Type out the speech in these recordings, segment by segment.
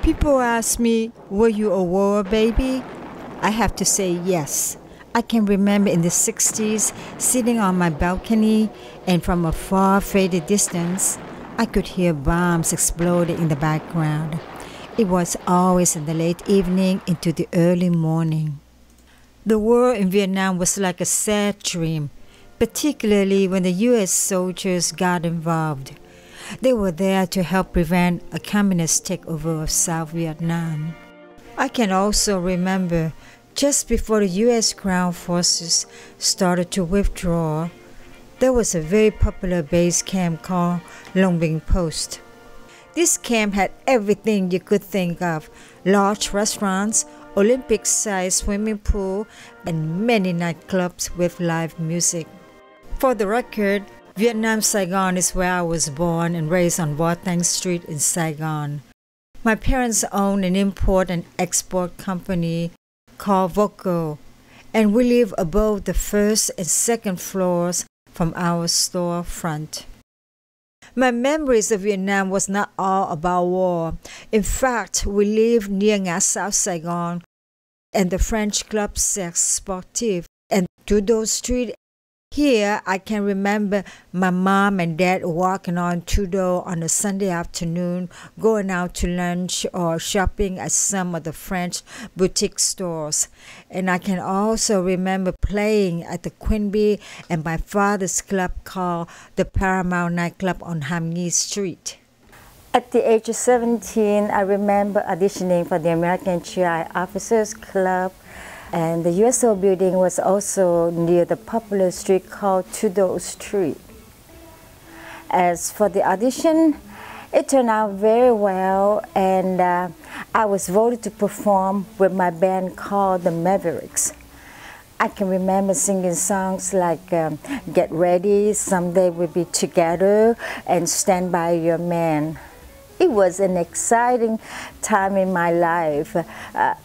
People ask me, were you a war baby? I have to say yes. I can remember in the 60s sitting on my balcony and from a far faded distance, I could hear bombs exploding in the background. It was always in the late evening into the early morning. The war in Vietnam was like a sad dream, particularly when the U.S. soldiers got involved. They were there to help prevent a communist takeover of South Vietnam. I can also remember just before the U.S. ground forces started to withdraw, there was a very popular base camp called Long Binh Post. This camp had everything you could think of: large restaurants, Olympic-sized swimming pool, and many nightclubs with live music. For the record, Vietnam, Saigon is where I was born and raised on Vo Thanh Street in Saigon. My parents owned an import and export company called Voco, and we live above the first and second floors from our storefront. My memories of Vietnam was not all about war. In fact, we lived near Ngã Sáu, Saigon, and the French club Cercle Sportif and Tudor Street. Here, I can remember my mom and dad walking on Tudor on a Sunday afternoon, going out to lunch or shopping at some of the French boutique stores. And I can also remember playing at the Quinby and my father's club called the Paramount nightclub on Ham Nghi Street. At the age of 17, I remember auditioning for the American GI Officers Club. And the USO building was also near the popular street called Tudor Street. As for the audition, it turned out very well, and I was voted to perform with my band called the Mavericks. I can remember singing songs like Get Ready, Someday We'll Be Together, and Stand By Your Man. It was an exciting time in my life,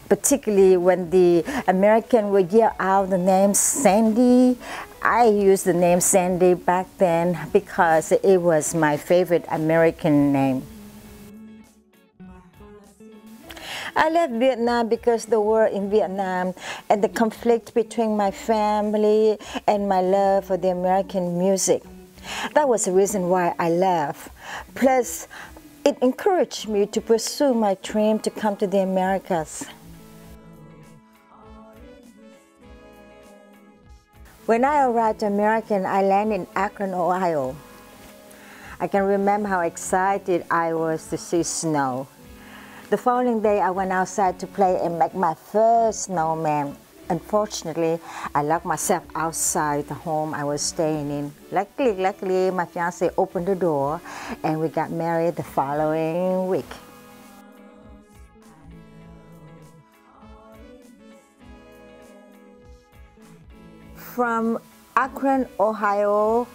particularly when the American would yell out the name Sandy. I used the name Sandy back then because it was my favorite American name. I left Vietnam because the war in Vietnam and the conflict between my family and my love for the American music. That was the reason why I left. Plus, it encouraged me to pursue my dream to come to the Americas. When I arrived to America, I landed in Akron, Ohio. I can remember how excited I was to see snow. The following day, I went outside to play and make my first snowman. Unfortunately, I locked myself outside the home I was staying in. Luckily, my fiancé opened the door and we got married the following week. From Akron, Ohio,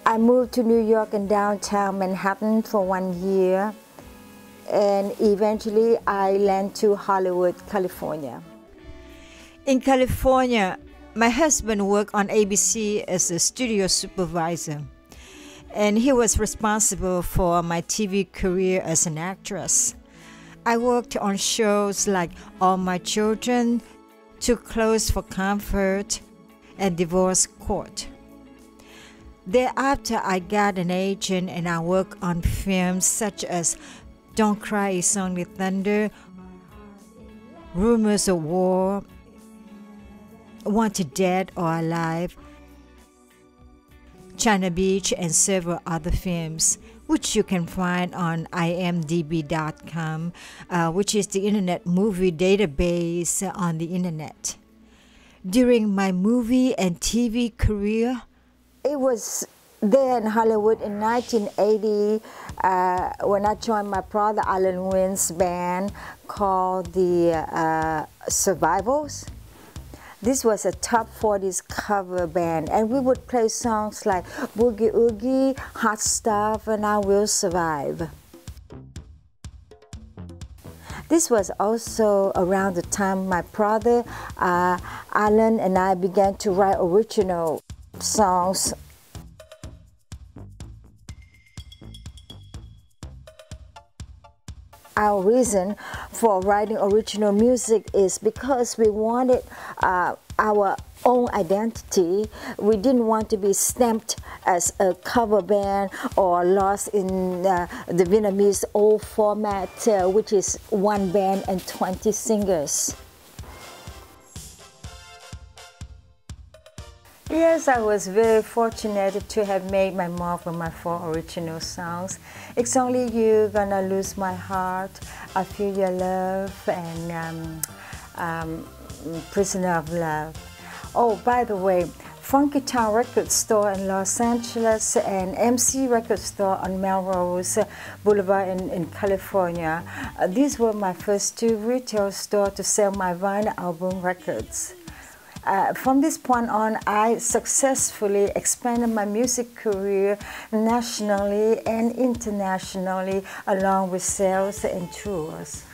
I moved to New York and downtown Manhattan for 1 year, and eventually I landed to Hollywood, California. In California, my husband worked on ABC as a studio supervisor, and he was responsible for my TV career as an actress. I worked on shows like All My Children, Too Close for Comfort, and Divorce Court. Thereafter, I got an agent and I worked on films such as Don't Cry It's Only Thunder, Rumors of War, Wanted Dead or Alive, China Beach, and several other films, which you can find on imdb.com, which is the Internet Movie Database on the Internet. During my movie and TV career, it was there in Hollywood in 1980 when I joined my brother Alan Wynn's band called the Survivals. This was a top 40s cover band, and we would play songs like Boogie Oogie, Hot Stuff, and I Will Survive. This was also around the time my brother Alan and I began to write original songs. our reason for writing original music is because we wanted our own identity. We didn't want to be stamped as a cover band or lost in the Vietnamese old format, which is one band and 20 singers. Yes, I was very fortunate to have made my mark with my 4 original songs. It's Only You, Gonna Lose My Heart, I Feel Your Love, and Prisoner of Love. Oh, by the way, Funky Town Record Store in Los Angeles and MC Record Store on Melrose Boulevard in California. These were my first 2 retail stores to sell my vinyl album records. From this point on, I successfully expanded my music career nationally and internationally, along with sales and tours.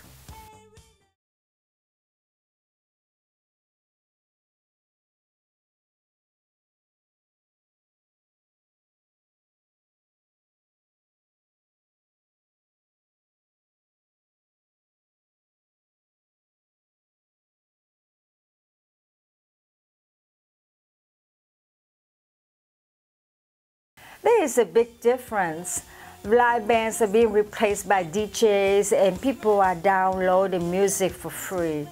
There is a big difference. Live bands are being replaced by DJs and people are downloading music for free.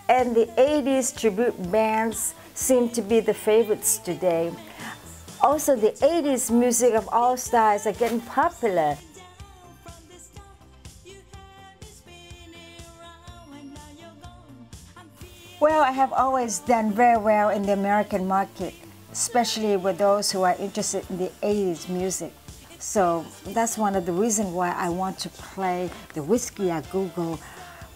And the 80s tribute bands seem to be the favorites today. Also, the 80s music of all styles are getting popular. Well, I have always done very well in the American market, especially with those who are interested in the 80s music. So that's one of the reasons why I want to play the Whisky A Go Go.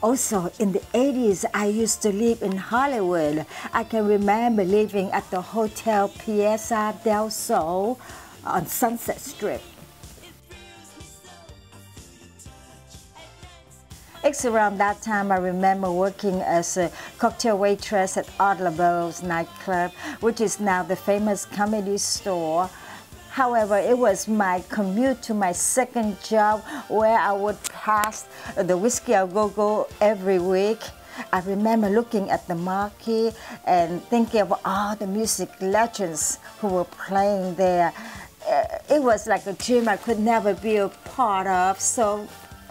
Also, in the 80s, I used to live in Hollywood. I can remember living at the Hotel Piazza del Sol on Sunset Strip. It's around that time I remember working as a cocktail waitress at Art Laboe's nightclub, which is now the famous Comedy Store. However, it was my commute to my second job where I would pass the Whisky A Go Go every week. I remember looking at the marquee and thinking of all the music legends who were playing there. It was like a dream I could never be a part of. So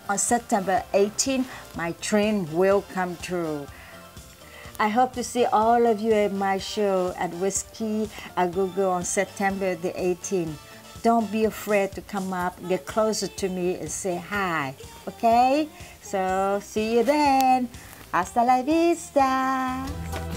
on September 18, my dream will come true. I hope to see all of you at my show at Whisky A Go Go on September the 18th. Don't be afraid to come up, get closer to me and say hi, okay? So see you then. Hasta la vista.